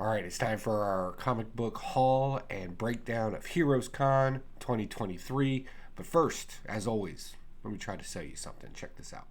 All right, it's time for our comic book haul and breakdown of Heroes Con 2023. But first, as always, let me try to sell you something. Check this out.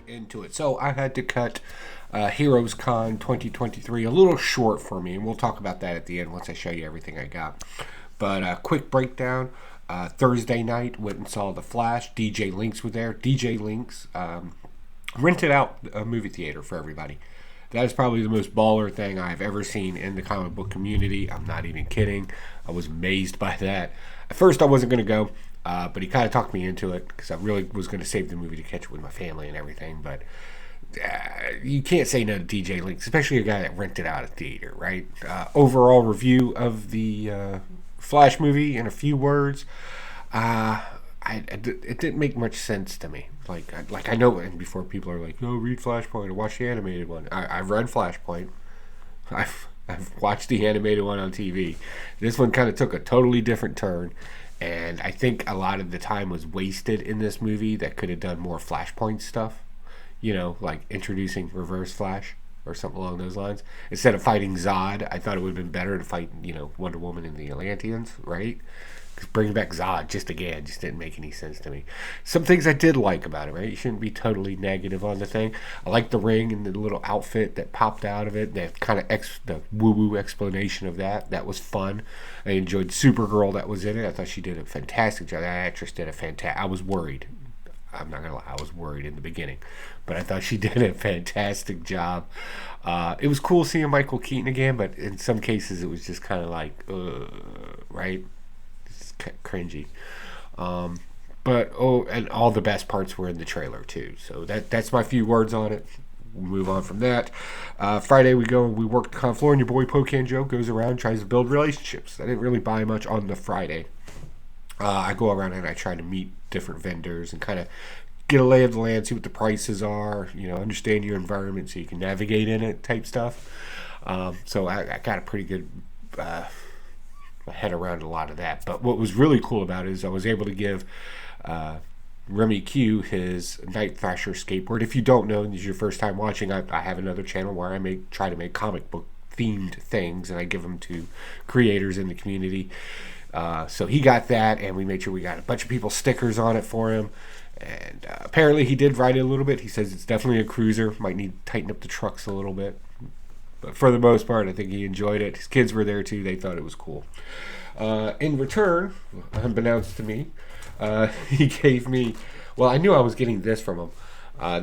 Into it. So I had to cut Heroes Con 2023 a little short for me, and we'll talk about that at the end once I show you everything I got. But quick breakdown. Thursday night, went and saw The Flash. DJ Links were there. DJ Links rented out a movie theater for everybody. That is probably the most baller thing I've ever seen in the comic book community. I'm not even kidding. I was amazed by that. At first, I wasn't going to go. But he kind of talked me into it because I really was going to save the movie to catch it with my family and everything. But you can't say no to DJ Links, especially a guy that rented out a theater, right? Overall review of the Flash movie in a few words. It didn't make much sense to me. Like I know, and before people are like, "Oh, read Flashpoint or watch the animated one." I've read Flashpoint. I've watched the animated one on TV. This one kind of took a totally different turn. And I think a lot of the time was wasted in this movie that could have done more Flashpoint stuff. You know, like introducing Reverse Flash or something along those lines. Instead of fighting Zod, I thought it would have been better to fight, Wonder Woman and the Atlanteans, right? Because bringing back Zod just didn't make any sense to me. Some things I did like about it, right? You shouldn't be totally negative on the thing. I like the ring and the little outfit that popped out of it. That kind of the woo-woo explanation of that. That was fun. I enjoyed Supergirl that was in it. I thought she did a fantastic job. That actress did a fantastic... I was worried. I'm not going to lie. I was worried in the beginning. But I thought she did a fantastic job. It was cool seeing Michael Keaton again, but in some cases it was just kind of like, right? Cringy. And all the best parts were in the trailer too. So that's my few words on it. We'll move on from that. Friday we work the con floor, and your boy Pocan Joe goes around, tries to build relationships. I didn't really buy much on the Friday. I go around and I try to meet different vendors and kind of get a lay of the land, see what the prices are, understand your environment so you can navigate in it type stuff. So I got a pretty good my head around a lot of that. But what was really cool about it is I was able to give Remy Q his Night Thrasher skateboard. If you don't know, and this is your first time watching, I have another channel where I try to make comic book themed things, and I give them to creators in the community. So he got that, and we made sure we got a bunch of people stickers on it for him. And apparently he did ride it a little bit. He says it's definitely a cruiser. Might need to tighten up the trucks a little bit. But for the most part, I think he enjoyed it. His kids were there too. They thought it was cool. In return, unbeknownst to me, he gave me... Well, I knew I was getting this from him,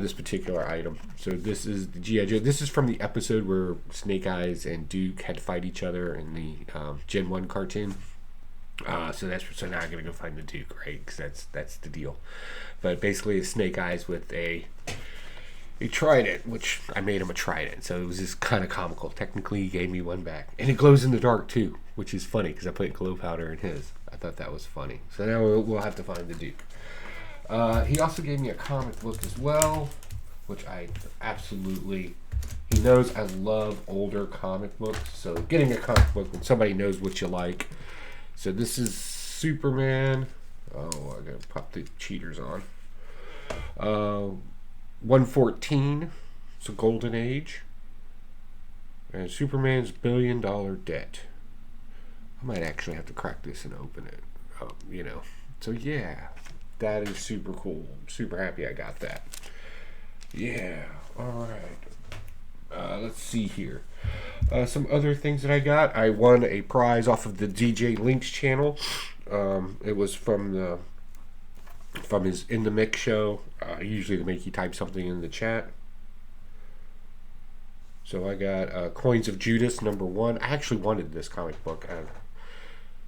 this particular item. So this is the G.I. Joe. This is from the episode where Snake Eyes and Duke had to fight each other in the Gen 1 cartoon. So now I'm going to go find the Duke, right? Because that's the deal. But basically, it's Snake Eyes with a trident, which I made him a trident, so it was just kind of comical. Technically, he gave me one back, and it glows in the dark too, which is funny because I put glow powder in his. I thought that was funny. So now we'll have to find the Duke. He also gave me a comic book as well, which I absolutely... He knows I love older comic books, so getting a comic book when somebody knows what you like. So this is Superman. Oh, I gotta pop the cheaters on. 114, it's a golden age, and Superman's $1 billion debt. I might actually have to crack this and open it, So yeah, that is super cool. I'm super happy I got that. Yeah, all right. Let's see here. Some other things that I got. I won a prize off of the DJ Links channel. It was from his In the Mix show. Usually they make you type something in the chat. So I got Coins of Judas #1. I actually wanted this comic book.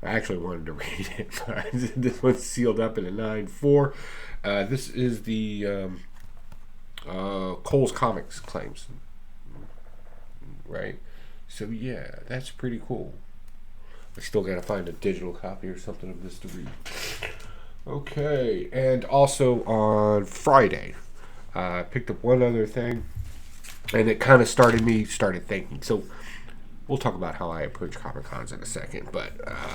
I actually wanted to read it, but this one's sealed up in a 9/4. This is the Cole's Comics claims, right? So yeah, that's pretty cool. I still gotta find a digital copy or something of this to read. Okay, and also on Friday, I picked up one other thing, and it kind of started thinking. So we'll talk about how I approach Comic Cons in a second, but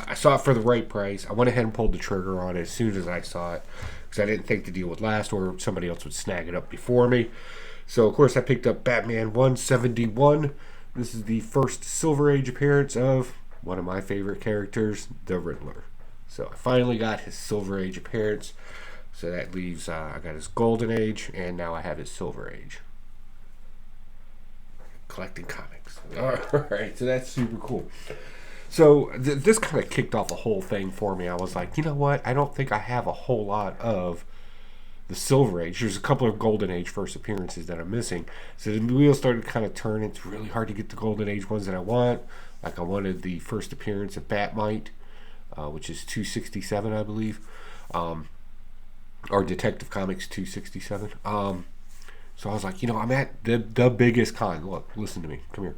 I saw it for the right price. I went ahead and pulled the trigger on it as soon as I saw it because I didn't think the deal would last or somebody else would snag it up before me. So, of course, I picked up Batman 171. This is the first Silver Age appearance of one of my favorite characters, the Riddler. So, I finally got his Silver Age appearance. So, that leaves, I got his Golden Age, and now I have his Silver Age. Collecting comics. Alright, so that's super cool. So, this kind of kicked off a whole thing for me. I was like, you know what? I don't think I have a whole lot of the Silver Age. There's a couple of Golden Age first appearances that I'm missing. So the wheels started to kind of turn. It's really hard to get the Golden Age ones that I want. Like I wanted the first appearance of Batmite, which is 267, I believe. Or Detective Comics 267. So I was like, I'm at the biggest con. Look, listen to me. Come here.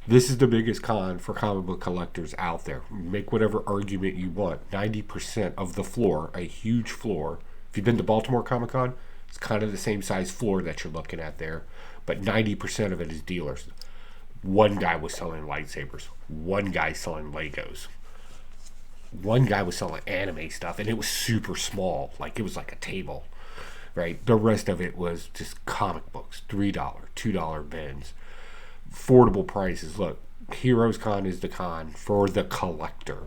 This is the biggest con for comic book collectors out there. Make whatever argument you want. 90% of the floor, a huge floor. If you've been to Baltimore Comic Con, it's kind of the same size floor that you're looking at there. But 90% of it is dealers. One guy was selling lightsabers. One guy selling Legos. One guy was selling anime stuff, and it was super small. Like, it was like a table, right? The rest of it was just comic books. $3, $2 bins. Affordable prices. Look, Heroes Con is the con for the collector.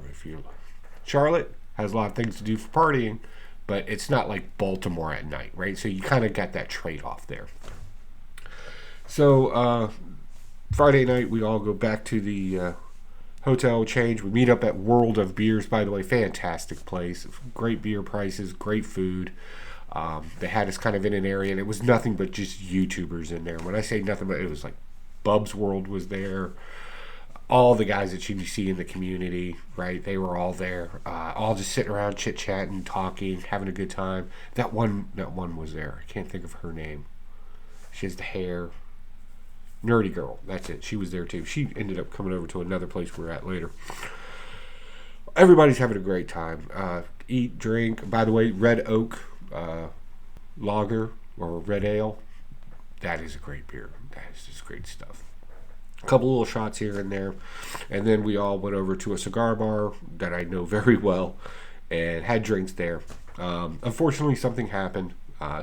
Charlotte has a lot of things to do for partying, but it's not like Baltimore at night, right? So you kind of got that trade-off there. So Friday night, we all go back to the hotel, change. We meet up at World of Beers, by the way. Fantastic place. Great beer prices, great food. They had us kind of in an area, and it was nothing but just YouTubers in there. When I say nothing but, it was like Bub's World was there. All the guys that you see in the community, right? They were all there, all just sitting around chit-chatting, talking, having a good time. That one was there. I can't think of her name. She has the hair. Nerdy girl. That's it. She was there too. She ended up coming over to another place we're at later. Everybody's having a great time. Eat, drink. By the way, Red Oak Lager or Red Ale. That is a great beer. That is just great stuff. A couple little shots here and there, and then we all went over to a cigar bar that I know very well and had drinks there. Unfortunately, something happened.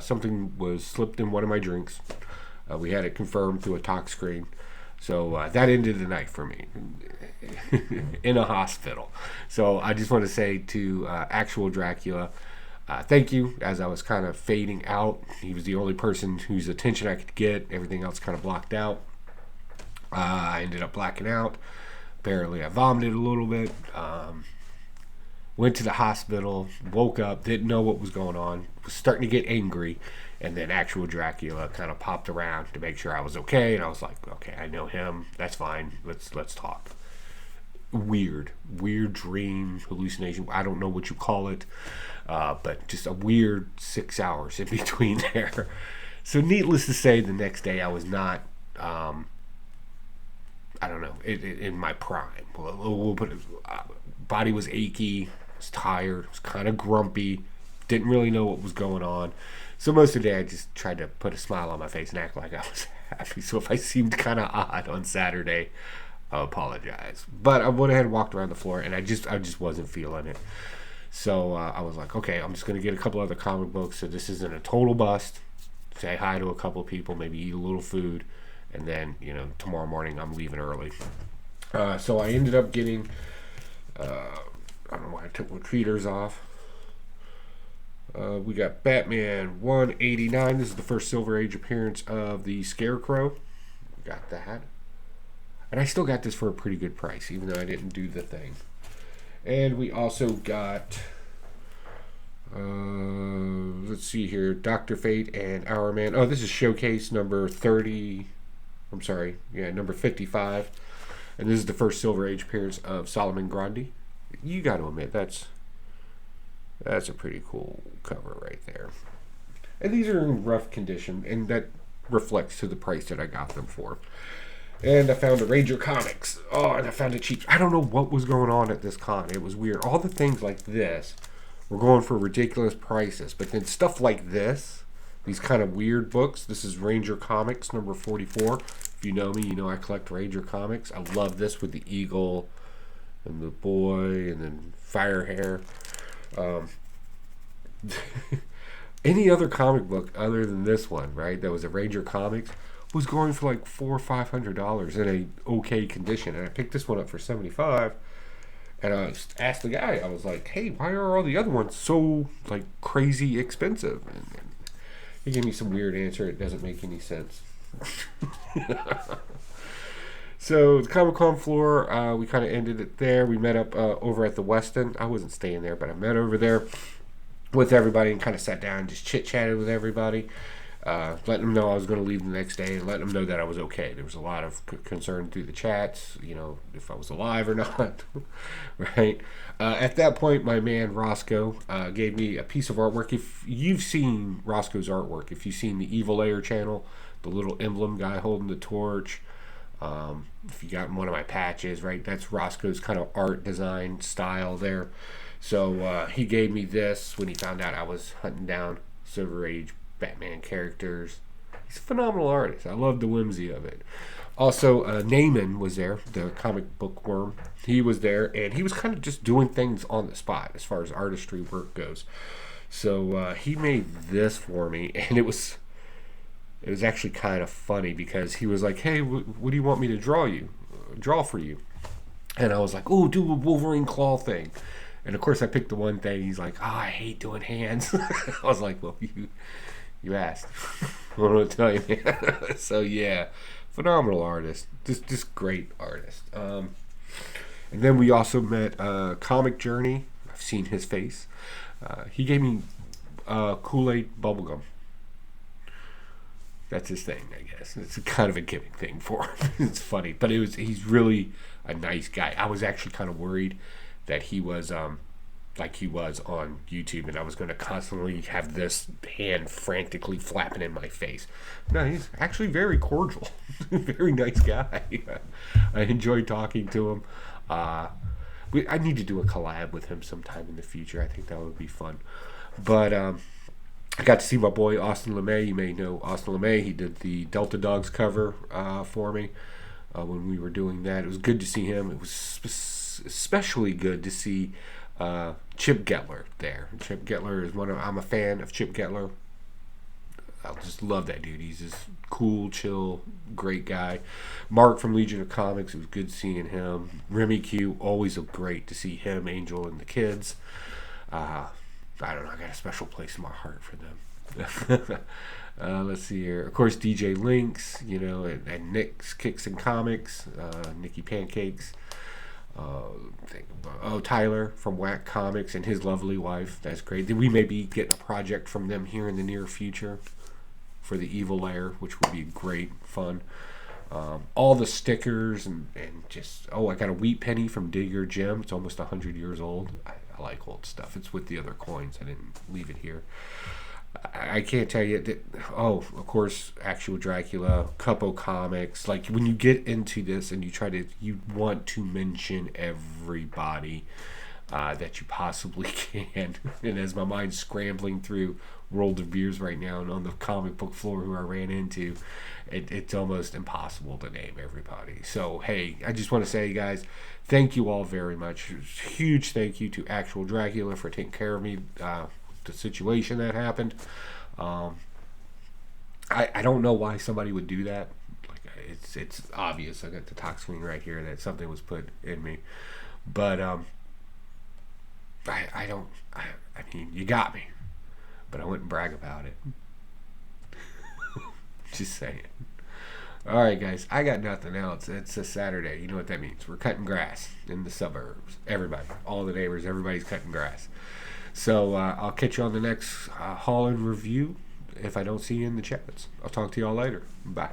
Something was slipped in one of my drinks. We had it confirmed through a talk screen, so that ended the night for me in a hospital. So I just want to say to Actual Dracula, thank you. As I was kind of fading out, he was the only person whose attention I could get. Everything else kind of blocked out. I ended up blacking out. Apparently, I vomited a little bit. Went to the hospital. Woke up. Didn't know what was going on. Was starting to get angry. And then Actual Dracula kind of popped around to make sure I was okay. And I was like, okay, I know him. That's fine. Let's talk. Weird dream, hallucination. I don't know what you call it. But just a weird 6 hours in between there. So needless to say, the next day I was not... I don't know, in my prime. We'll put it, body was achy, was tired, was kind of grumpy, didn't really know what was going on. So most of the day I just tried to put a smile on my face and act like I was happy. So if I seemed kind of odd on Saturday, I apologize. But I went ahead and walked around the floor, and I just wasn't feeling it. So I was like, okay, I'm just going to get a couple other comic books so this isn't a total bust. Say hi to a couple of people, maybe eat a little food. And then, tomorrow morning I'm leaving early. So I ended up getting, I don't know why I took my tweeters off. We got Batman 189. This is the first Silver Age appearance of the Scarecrow. We got that. And I still got this for a pretty good price, even though I didn't do the thing. And we also got, let's see here, Dr. Fate and Our Man. Oh, this is showcase number 30. I'm sorry, number 55. And this is the first Silver Age appearance of Solomon Grundy. You got to admit, that's a pretty cool cover right there. And these are in rough condition, and that reflects to the price that I got them for. And I found a Ranger Comics. Oh, and I found it cheap. I don't know what was going on at this con. It was weird. All the things like this were going for ridiculous prices. But then stuff like this, these kind of weird books. This is Ranger Comics number 44. If you know me, you know I collect Ranger Comics. I love this with the eagle and the boy and then fire hair. Any other comic book other than this one, right, that was a Ranger Comics, was going for like $400 or $500 in a okay condition. And I picked this one up for $75. And I asked the guy, I was like, hey, why are all the other ones so like crazy expensive? And he gave me some weird answer. It doesn't make any sense. So the Comic-Con floor, we kind of ended it there. We met up over at the Westin. I wasn't staying there, but I met over there with everybody and kind of sat down and just chit-chatted with everybody. Letting them know I was going to leave the next day and letting them know that I was okay. There was a lot of concern through the chats, you know, if I was alive or not, right? At that point, my man Roscoe gave me a piece of artwork. If you've seen Roscoe's artwork, if you've seen the Evil Layer channel, the little emblem guy holding the torch, if you got one of my patches, right, that's Roscoe's kind of art design style there. So he gave me this when he found out I was hunting down Silver Age Batman characters. He's a phenomenal artist. I love the whimsy of it. Also, Naaman was there, the comic book worm. He was there, and he was kind of just doing things on the spot as far as artistry work goes. So he made this for me, and it was actually kind of funny because he was like, "Hey, what do you want me to draw for you?" And I was like, "Oh, do a Wolverine claw thing." And of course, I picked the one thing. He's like, "Oh, I hate doing hands." I was like, "Well, you asked." What do I tell you, man? So yeah, phenomenal artist, just great artist. And then we also met Comic Journey. I've seen his face. He gave me Kool-Aid bubblegum. That's his thing, I guess. It's kind of a gimmick thing for him. It's funny, but he's really a nice guy. I was actually kind of worried that he was like he was on YouTube, and I was going to constantly have this hand frantically flapping in my face. No, he's actually very cordial. Very nice guy. I enjoyed talking to him. I need to do a collab with him sometime in the future. I think that would be fun. But I got to see my boy Austin LeMay. You may know Austin LeMay. He did the Delta Dogs cover for me when we were doing that. It was good to see him. It was especially good to see Chip Getler there. Chip Getler is I'm a fan of Chip Getler. I just love that dude. He's just cool, chill, great guy. Mark from Legion of Comics, it was good seeing him. Remy Q, always great to see him, Angel, and the kids. I don't know, I got a special place in my heart for them. Let's see here. Of course, DJ Lynx, you know, and Nick's Kicks and Comics, Nicky Pancakes. Tyler from Whack Comics and his lovely wife. That's great. We may be getting a project from them here in the near future for the Evil Lair, which would be great fun. All the stickers and just, I got a wheat penny from Digger Jim. It's almost 100 years old. I like old stuff. It's with the other coins. I didn't leave it here. I can't tell you that. Oh, of course, Actual Dracula, Cupo Comics. Like when you get into this and you want to mention everybody that you possibly can. And as my mind's scrambling through World of Beers right now and on the comic book floor who I ran into, it's almost impossible to name everybody. So hey, I just want to say, guys, thank you all very much. Huge thank you to Actual Dracula for taking care of me. The situation that happened. I don't know why somebody would do that. Like it's obvious. I got the talk screen right here that something was put in me, but I mean, you got me, but I wouldn't brag about it. Just saying. All right, guys, I got nothing else. It's a Saturday. You know what that means. We're cutting grass in the suburbs. Everybody, all the neighbors, everybody's cutting grass. So I'll catch you on the next Haul and Review if I don't see you in the chats. I'll talk to you all later. Bye.